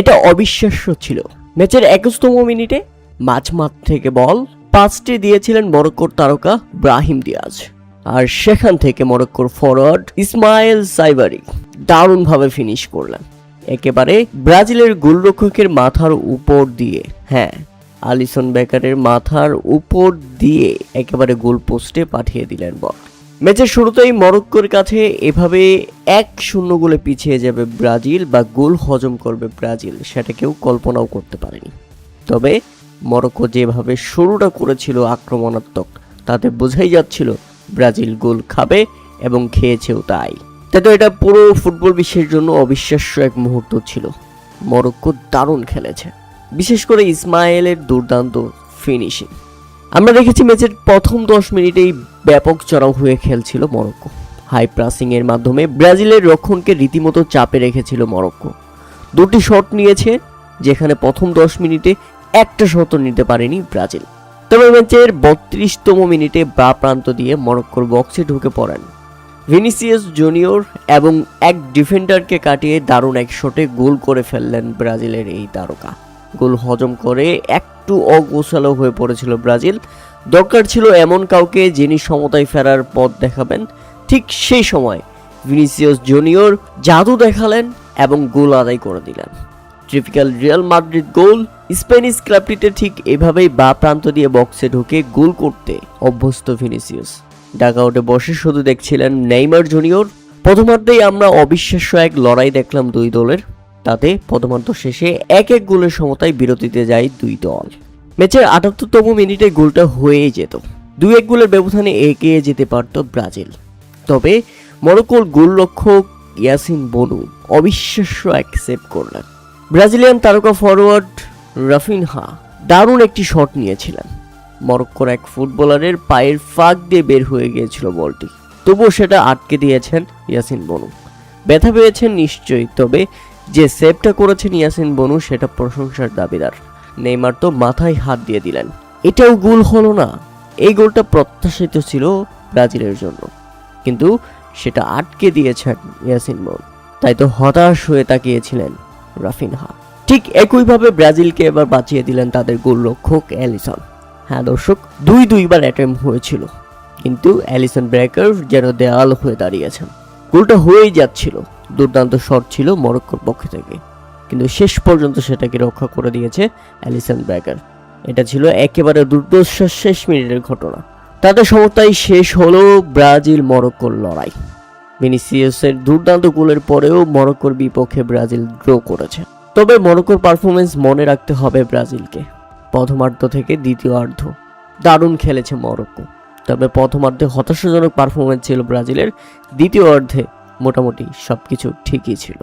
এটা অবিশ্বাস্য ছিল। ম্যাচের 21তম মিনিটে মাঝমাঠ থেকে বল পাসটি দিয়েছিলেন মরক্কোর তারকা ব্রাহিম দিয়াজ, আর সেখান থেকে মরক্কোর ফরওয়ার্ড ইসমাইল সাইবারি দারুণভাবে ফিনিশ করলেন একেবারে ব্রাজিলের গোলরক্ষকের মাথার উপর দিয়ে। হ্যাঁ, আলিসন বেকারের মাথার উপর দিয়ে একেবারে গোল পোস্টে পাঠিয়ে দিলেন বল। ম্যাচের শুরুতেই মরক্কোর কাছে এভাবে 1-0 গোলে পিছিয়ে যাবে ব্রাজিল বা গোল হজম করবে ব্রাজিল, সেটা কেউ কল্পনাও করতে পারেনি। তবে মরক্কো যেভাবে শুরুটা করেছিল আক্রমণাত্মক, তাতে বোঝাই যাচ্ছিল ব্রাজিল গোল খাবে এবং খেয়েছেও তাই। তো এটা পুরো ফুটবল বিশ্বের জন্য অবিশ্বাস্য এক মুহূর্ত ছিল। মরক্কো দারুণ খেলেছে, বিশেষ করে ইসমাইলের দুর্দান্ত ফিনিশিং। আমরা দেখেছি ম্যাচের প্রথম 10 মিনিটেই ব্যাপক চড়াও হয়ে খেলছিল মরক্কো। হাই প্রেসিং এর মাধ্যমে ব্রাজিলের রক্ষণকে রীতিমতো চাপে রেখেছিল মরক্কো। 2টি শট নিয়েছে, যেখানে প্রথম 10 মিনিটে একটা শট নিতে পারেনি ব্রাজিল। তবে ম্যাচের 32তম মিনিটে বা প্রান্ত দিয়ে মরক্কোর বক্সে ঢুকে পড়েন ভিনিসিয়াস জুনিয়র এবং এক ডিফেন্ডারকে কাটিয়ে দারুণ এক শটে গোল করে ফেললেন ব্রাজিলের এই তারকা। গোল হজম করে একটু অগোছালো হয়ে পড়েছিল ব্রাজিল। দরকার ছিল এমন কাউকে যিনি সমতায় ফেরার পথ দেখাবেন। ঠিক সেই সময় ভিনিসিয়াস জুনিয়র জাদু দেখালেন এবং গোল আদায় করে দিলেন। টিপিক্যাল রিয়াল মাদ্রিদ গোল। স্প্যানিশ ক্লাবটিতে ঠিক এভাবেই বা প্রান্ত দিয়ে বক্সে ঢুকে গোল করতে অভ্যস্ত ভিনিসিয়াস। ডাকআউটে বসে শুধু দেখছিলেন নেইমার জুনিয়র। প্রথমার্ধেই আমরা অবিশ্বাস্য এক লড়াই দেখলাম দুই দলের। তাতে প্রথমার্ধ শেষে 1-1 গোলের সমতায় বিরতিতে যায় দুই দল। ম্যাচের 78তম মিনিটে গোলটা হয়েই যেত। 2-1 গোলের ব্যবধানে এগিয়ে যেতে পারত ব্রাজিল। তবে মরক্কোর গোলরক্ষক ইয়াসিন বনু অবিশ্বাস্য এক সেভ করলেন। ব্রাজিলিয়ান তারকা ফরওয়ার্ড রাফিনহা দারুণ একটি শট নিয়েছিলেন। মরক্কোর এক ফুটবলারের পায়ের ফাঁক দিয়ে বের হয়ে গিয়েছিল বলটি, তবুও সেটা আটকে দিয়েছেন ইয়াসিন বনু। ব্যথা পেয়েছেন নিশ্চয়ই, তবে যে সেভটা করেছেন ইয়াসিন বনু সেটা প্রশংসার দাবিদার। নেইমার তো মাথায় হাত দিয়ে দিলেন। এটাও গোল হলো না। এই গোলটা প্রত্যাশিত ছিল ব্রাজিলের জন্য, কিন্তু সেটা আটকে দিয়েছেন ইয়াসিন বনু। তাই তো হতাশ হয়ে তাকিয়েছিলেন রাফিনহা। ঠিক একইভাবে ব্রাজিলকে এবার বাঁচিয়ে দিলেন তাদের গোলরক্ষক অ্যালিসন। হ্যাঁ দর্শক, দুইবার অ্যাটেম্প হয়েছিল, কিন্তু অ্যালিসন ব্রেকার যেন দেয়াল হয়ে দাঁড়িয়েছেন। গোলটা হয়েই যাচ্ছিল। দুর্দান্ত শট ছিল মরক্কোর পক্ষ থেকে, কিন্তু শেষ পর্যন্ত সেটাকে রক্ষা করে দিয়েছে অ্যালিসন ব্রেকার। এটা ছিল একেবারে দুর্দর্শ শেষ মিনিটের ঘটনা। তাদের সমতায় শেষ হলো ব্রাজিল মরক্কোর লড়াই। ভিনিসিয়াসের দুর্দান্ত গোলের পরেও মরক্কোর বিপক্ষে ব্রাজিল ড্র করেছে। তবে মরক্কোর পারফরমেন্স মনে রাখতে হবে ব্রাজিলকে। প্রথমার্ধ থেকে দ্বিতীয়ার্ধ দারুণ খেলেছে মরক্কো, তবে প্রথমার্ধে হতাশাজনক পারফরমেন্স ছিল ব্রাজিলের। দ্বিতীয়ার্ধে মোটামুটি সবকিছু ঠিকই ছিল।